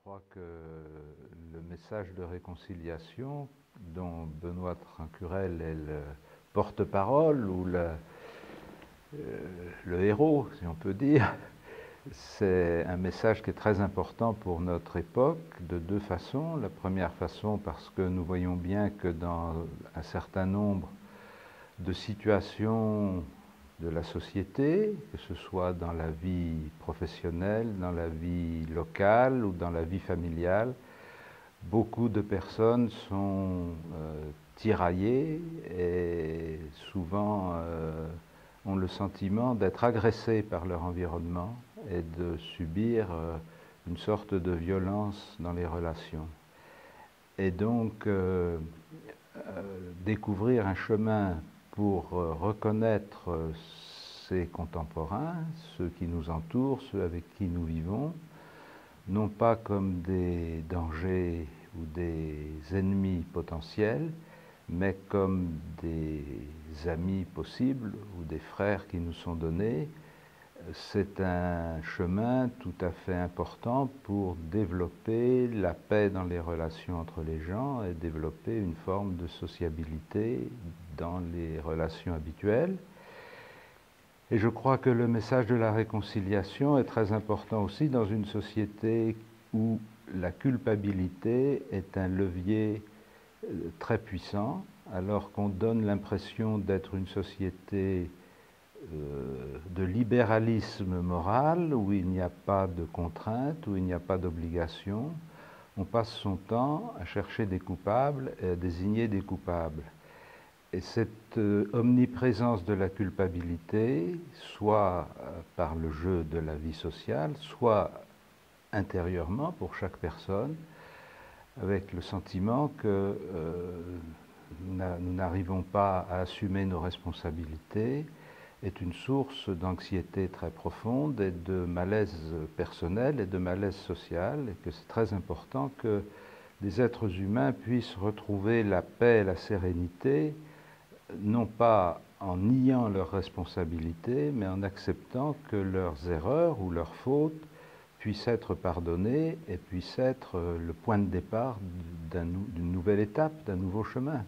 crois que le message de réconciliation dont Benoît Trincurel est le porte-parole ou le héros, si on peut dire, c'est un message qui est très important pour notre époque de deux façons. La première façon parce que nous voyons bien que dans un certain nombre de situations de la société, que ce soit dans la vie professionnelle, dans la vie locale ou dans la vie familiale, beaucoup de personnes sont tiraillées et souvent ont le sentiment d'être agressées par leur environnement et de subir une sorte de violence dans les relations. Et donc, découvrir un chemin pour reconnaître ses contemporains, ceux qui nous entourent, ceux avec qui nous vivons, non pas comme des dangers ou des ennemis potentiels, mais comme des amis possibles ou des frères qui nous sont donnés. C'est un chemin tout à fait important pour développer la paix dans les relations entre les gens et développer une forme de sociabilité dans les relations habituelles. Et je crois que le message de la réconciliation est très important aussi dans une société où la culpabilité est un levier très puissant, alors qu'on donne l'impression d'être une société de libéralisme moral, où il n'y a pas de contraintes, où il n'y a pas d'obligations. On passe son temps à chercher des coupables et à désigner des coupables. Et cette omniprésence de la culpabilité, soit par le jeu de la vie sociale, soit intérieurement pour chaque personne, avec le sentiment que nous n'arrivons pas à assumer nos responsabilités, est une source d'anxiété très profonde et de malaise personnel et de malaise social, et que c'est très important que des êtres humains puissent retrouver la paix et la sérénité, non pas en niant leurs responsabilités, mais en acceptant que leurs erreurs ou leurs fautes puissent être pardonnées et puissent être le point de départ d'une nouvelle étape, d'un nouveau chemin.